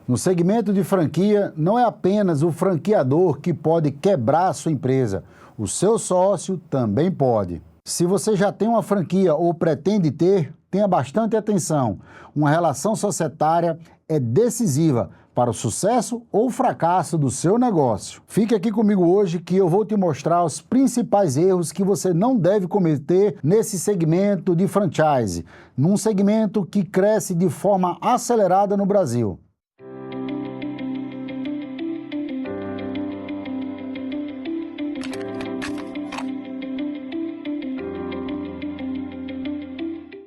No segmento de franquia, não é apenas o franqueador que pode quebrar a sua empresa, o seu sócio também pode. Se você já tem uma franquia ou pretende ter, tenha bastante atenção. Uma relação societária é decisiva para o sucesso ou fracasso do seu negócio. Fique aqui comigo hoje que eu vou te mostrar os principais erros que você não deve cometer nesse segmento de franchise, num segmento que cresce de forma acelerada no Brasil.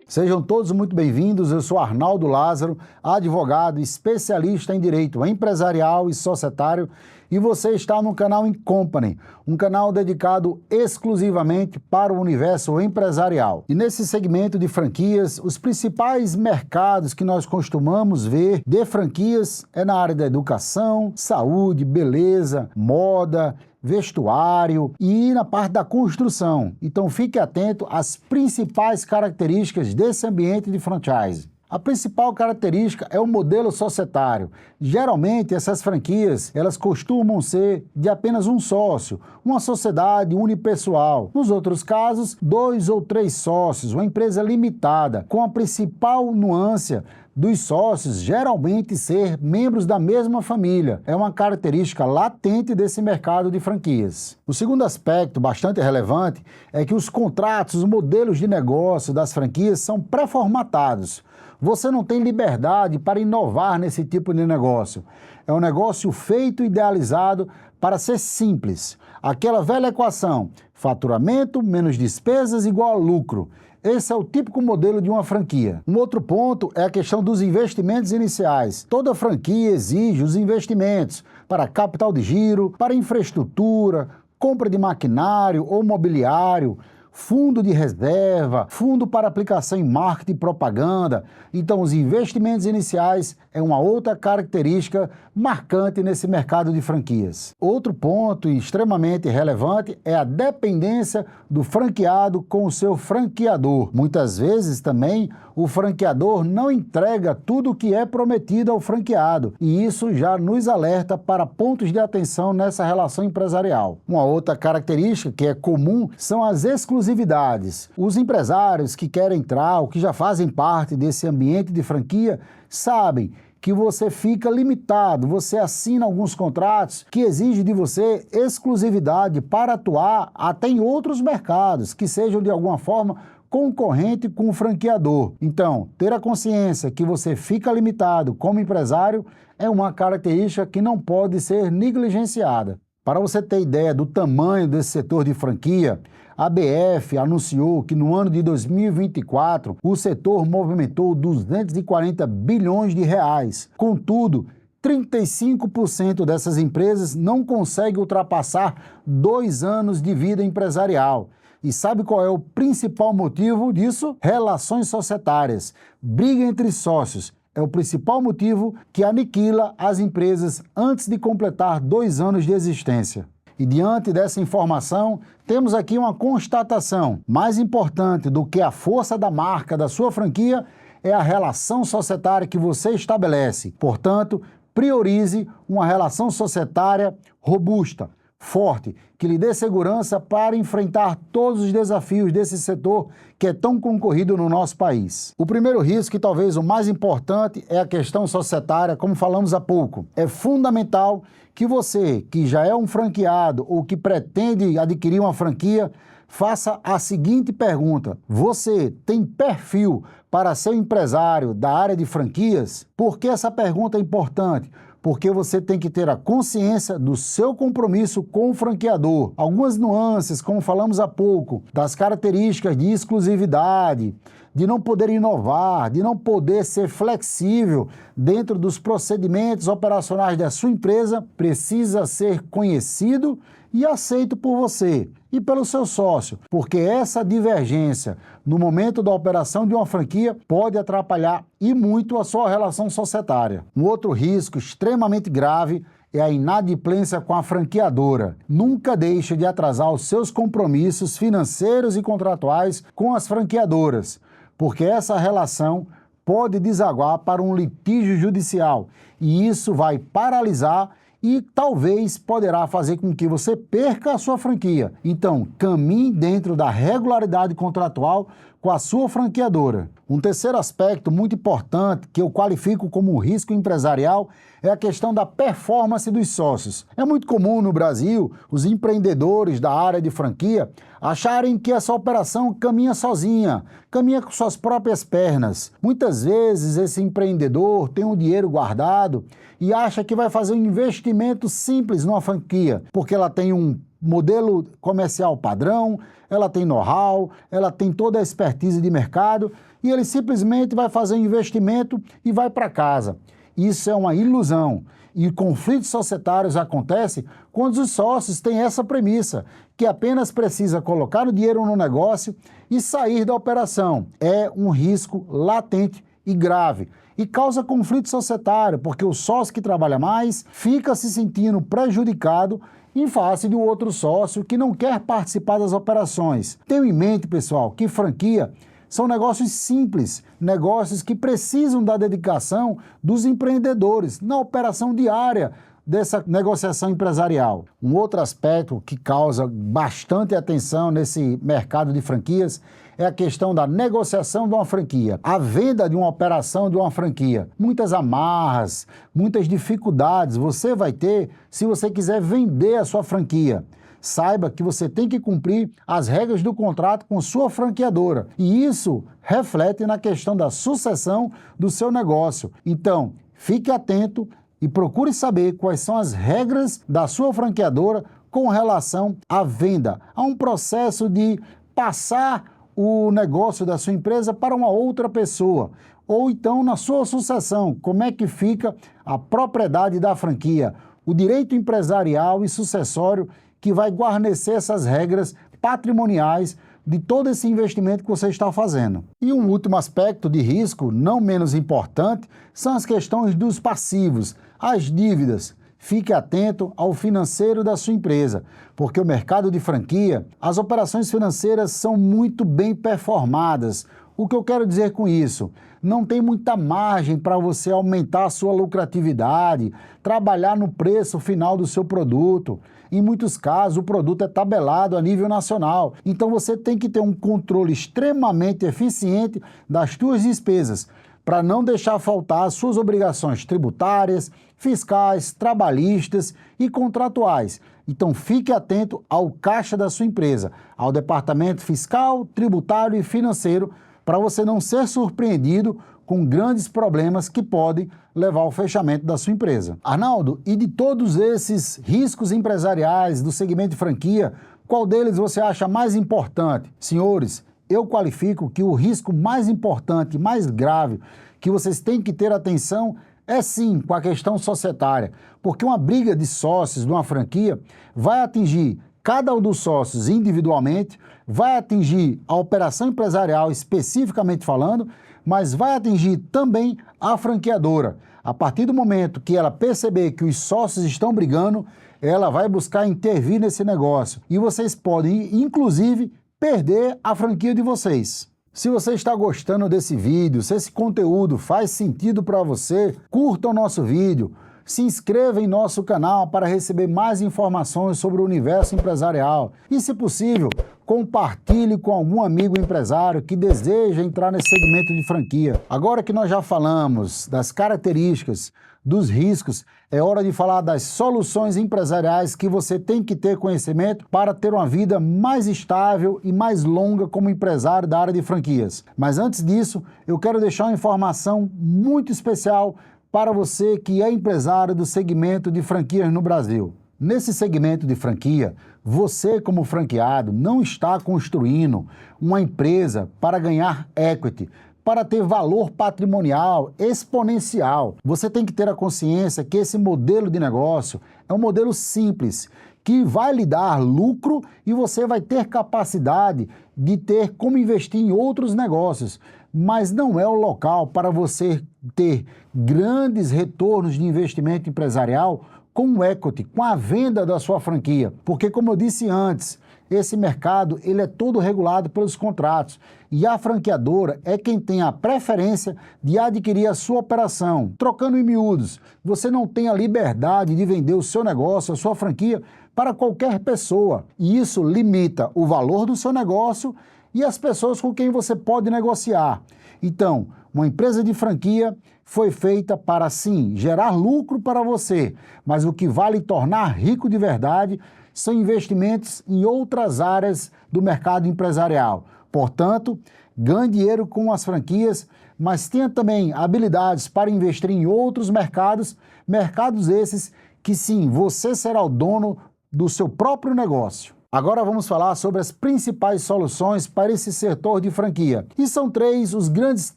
Sejam todos muito bem-vindos, eu sou Arnaldo Lázaro, advogado especialista em direito empresarial e societário, e você está no canal Incompany, um canal dedicado exclusivamente para o universo empresarial. E nesse segmento de franquias, os principais mercados que nós costumamos ver de franquias é na área da educação, saúde, beleza, moda, vestuário e na parte da construção. Então fique atento às principais características desse ambiente de franchise. A principal característica é o modelo societário. Geralmente essas franquias, elas costumam ser de apenas um sócio, uma sociedade unipessoal. Nos outros casos, 2 ou 3 sócios, uma empresa limitada, com a principal nuance dos sócios geralmente ser membros da mesma família. É uma característica latente desse mercado de franquias. O segundo aspecto bastante relevante é que os contratos, os modelos de negócio das franquias são pré-formatados. Você não tem liberdade para inovar nesse tipo de negócio. É um negócio feito e idealizado para ser simples. Aquela velha equação, faturamento menos despesas igual a lucro. Esse é o típico modelo de uma franquia. Um outro ponto é a questão dos investimentos iniciais. Toda franquia exige os investimentos para capital de giro, para infraestrutura, compra de maquinário ou mobiliário, fundo de reserva, fundo para aplicação em marketing e propaganda. Então, os investimentos iniciais é uma outra característica marcante nesse mercado de franquias. Outro ponto extremamente relevante é a dependência do franqueado com o seu franqueador. Muitas vezes também o franqueador não entrega tudo o que é prometido ao franqueado, e isso já nos alerta para pontos de atenção nessa relação empresarial. Uma outra característica que é comum são as exclusividades. Os empresários que querem entrar ou que já fazem parte desse ambiente de franquia sabem que você fica limitado, você assina alguns contratos que exigem de você exclusividade para atuar até em outros mercados, que sejam de alguma forma concorrente com o franqueador. Então, ter a consciência que você fica limitado como empresário é uma característica que não pode ser negligenciada. Para você ter ideia do tamanho desse setor de franquia, a ABF anunciou que no ano de 2024 o setor movimentou 240 bilhões de reais. Contudo, 35% dessas empresas não conseguem ultrapassar 2 anos de vida empresarial. E sabe qual é o principal motivo disso? Relações societárias. Briga entre sócios é o principal motivo que aniquila as empresas antes de completar 2 anos de existência. E diante dessa informação, temos aqui uma constatação. Mais importante do que a força da marca da sua franquia é a relação societária que você estabelece. Portanto, priorize uma relação societária robusta, forte, que lhe dê segurança para enfrentar todos os desafios desse setor que é tão concorrido no nosso país. O primeiro risco, e talvez o mais importante, é a questão societária, como falamos há pouco. É fundamental que você, que já é um franqueado ou que pretende adquirir uma franquia, faça a seguinte pergunta: você tem perfil para ser empresário da área de franquias? Por que essa pergunta é importante? Porque você tem que ter a consciência do seu compromisso com o franqueador. Algumas nuances, como falamos há pouco, das características de exclusividade, de não poder inovar, de não poder ser flexível dentro dos procedimentos operacionais da sua empresa, precisa ser conhecido e aceito por você e pelo seu sócio, porque essa divergência no momento da operação de uma franquia pode atrapalhar e muito a sua relação societária. Um outro risco extremamente grave é a inadimplência com a franqueadora. Nunca deixe de atrasar os seus compromissos financeiros e contratuais com as franqueadoras, porque essa relação pode desaguar para um litígio judicial e isso vai paralisar e talvez poderá fazer com que você perca a sua franquia. Então, caminhe dentro da regularidade contratual com a sua franqueadora. Um terceiro aspecto muito importante que eu qualifico como um risco empresarial é a questão da performance dos sócios. É muito comum no Brasil os empreendedores da área de franquia acharem que essa operação caminha sozinha, caminha com suas próprias pernas. Muitas vezes esse empreendedor tem um dinheiro guardado e acha que vai fazer um investimento simples numa franquia, porque ela tem um modelo comercial padrão, ela tem know-how, ela tem toda a expertise de mercado e ele simplesmente vai fazer um investimento e vai para casa. Isso é uma ilusão. E conflitos societários acontecem quando os sócios têm essa premissa, que apenas precisa colocar o dinheiro no negócio e sair da operação. É um risco latente e grave. E causa conflito societário, porque o sócio que trabalha mais fica se sentindo prejudicado em face do outro sócio que não quer participar das operações. Tenham em mente, pessoal, que franquia são negócios simples, negócios que precisam da dedicação dos empreendedores na operação diária dessa negociação empresarial. Um outro aspecto que causa bastante atenção nesse mercado de franquias é a questão da negociação de uma franquia, a venda de uma operação de uma franquia. Muitas amarras, muitas dificuldades você vai ter se você quiser vender a sua franquia. Saiba que você tem que cumprir as regras do contrato com sua franqueadora e isso reflete na questão da sucessão do seu negócio. Então, fique atento e procure saber quais são as regras da sua franqueadora com relação à venda, a um processo de passar o negócio da sua empresa para uma outra pessoa, ou então na sua sucessão, como é que fica a propriedade da franquia, o direito empresarial e sucessório que vai guarnecer essas regras patrimoniais de todo esse investimento que você está fazendo. E um último aspecto de risco, não menos importante, são as questões dos passivos, as dívidas. Fique atento ao financeiro da sua empresa, porque o mercado de franquia, as operações financeiras são muito bem performadas. O que eu quero dizer com isso? Não tem muita margem para você aumentar a sua lucratividade, trabalhar no preço final do seu produto. Em muitos casos, o produto é tabelado a nível nacional. Então, você tem que ter um controle extremamente eficiente das suas despesas, para não deixar faltar as suas obrigações tributárias, fiscais, trabalhistas e contratuais. Então, fique atento ao caixa da sua empresa, ao departamento fiscal, tributário e financeiro, para você não ser surpreendido com grandes problemas que podem levar ao fechamento da sua empresa. Arnaldo, e de todos esses riscos empresariais do segmento de franquia, qual deles você acha mais importante? Senhores, eu qualifico que o risco mais importante, mais grave, que vocês têm que ter atenção é sim com a questão societária, porque uma briga de sócios de uma franquia vai atingir cada um dos sócios individualmente, vai atingir a operação empresarial especificamente falando, mas vai atingir também a franqueadora. A partir do momento que ela perceber que os sócios estão brigando, ela vai buscar intervir nesse negócio. E vocês podem, inclusive, perder a franquia de vocês. Se você está gostando desse vídeo, se esse conteúdo faz sentido para você, curta o nosso vídeo, se inscreva em nosso canal para receber mais informações sobre o universo empresarial e, se possível, compartilhe com algum amigo empresário que deseja entrar nesse segmento de franquia. Agora que nós já falamos das características, dos riscos, é hora de falar das soluções empresariais que você tem que ter conhecimento para ter uma vida mais estável e mais longa como empresário da área de franquias. Mas antes disso, eu quero deixar uma informação muito especial para você que é empresário do segmento de franquias no Brasil. Nesse segmento de franquia, você como franqueado não está construindo uma empresa para ganhar equity, para ter valor patrimonial exponencial. Você tem que ter a consciência que esse modelo de negócio é um modelo simples, que vai lhe dar lucro e você vai ter capacidade de ter como investir em outros negócios, mas não é o local para você ter grandes retornos de investimento empresarial com o equity, com a venda da sua franquia. Porque, como eu disse antes, esse mercado ele é todo regulado pelos contratos e a franqueadora é quem tem a preferência de adquirir a sua operação. Trocando em miúdos, você não tem a liberdade de vender o seu negócio, a sua franquia, para qualquer pessoa. E isso limita o valor do seu negócio e as pessoas com quem você pode negociar. Então, uma empresa de franquia foi feita para, sim, gerar lucro para você, mas o que vai lhe tornar rico de verdade são investimentos em outras áreas do mercado empresarial. Portanto, ganhe dinheiro com as franquias, mas tenha também habilidades para investir em outros mercados, mercados esses que, sim, você será o dono do seu próprio negócio. Agora vamos falar sobre as principais soluções para esse setor de franquia. E são 3 os grandes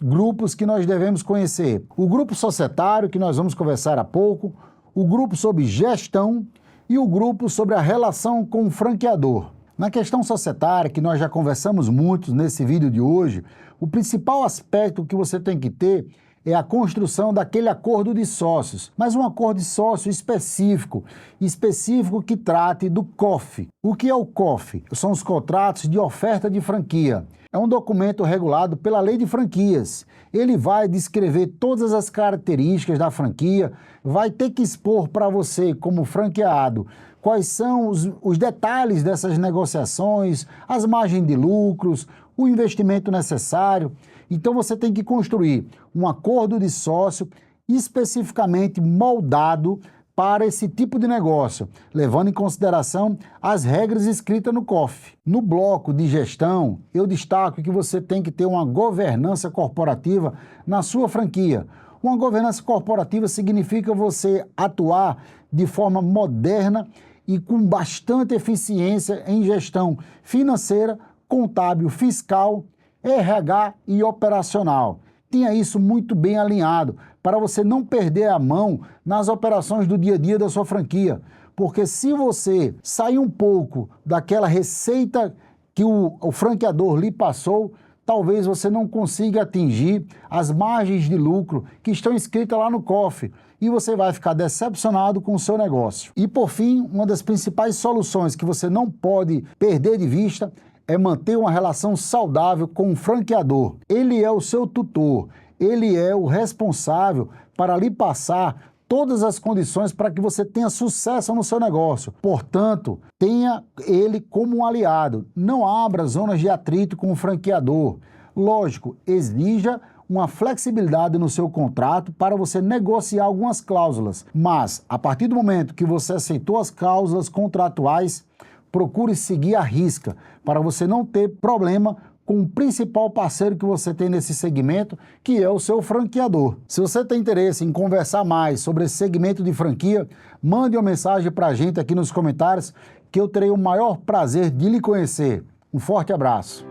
grupos que nós devemos conhecer. O grupo societário, que nós vamos conversar há pouco, o grupo sobre gestão e o grupo sobre a relação com o franqueador. Na questão societária, que nós já conversamos muito nesse vídeo de hoje, o principal aspecto que você tem que ter é a construção daquele acordo de sócios, mas um acordo de sócio específico que trate do COF. O que é o COF? São os contratos de oferta de franquia. É um documento regulado pela lei de franquias. Ele vai descrever todas as características da franquia, vai ter que expor para você, como franqueado, quais são os detalhes dessas negociações, as margens de lucros, o investimento necessário. Então você tem que construir um acordo de sócio especificamente moldado para esse tipo de negócio, levando em consideração as regras escritas no COF. No bloco de gestão, eu destaco que você tem que ter uma governança corporativa na sua franquia. Uma governança corporativa significa você atuar de forma moderna e com bastante eficiência em gestão financeira, contábil, fiscal, RH e operacional. Tenha isso muito bem alinhado para você não perder a mão nas operações do dia a dia da sua franquia. Porque se você sair um pouco daquela receita que o franqueador lhe passou, talvez você não consiga atingir as margens de lucro que estão escritas lá no COF e você vai ficar decepcionado com o seu negócio. E por fim, uma das principais soluções que você não pode perder de vista é manter uma relação saudável com o franqueador. Ele é o seu tutor, ele é o responsável para lhe passar todas as condições para que você tenha sucesso no seu negócio. Portanto, tenha ele como um aliado. Não abra zonas de atrito com o franqueador. Lógico, exija uma flexibilidade no seu contrato para você negociar algumas cláusulas. Mas, a partir do momento que você aceitou as cláusulas contratuais, procure seguir à risca, para você não ter problema com o principal parceiro que você tem nesse segmento, que é o seu franqueador. Se você tem interesse em conversar mais sobre esse segmento de franquia, mande uma mensagem para a gente aqui nos comentários, que eu terei o maior prazer de lhe conhecer. Um forte abraço.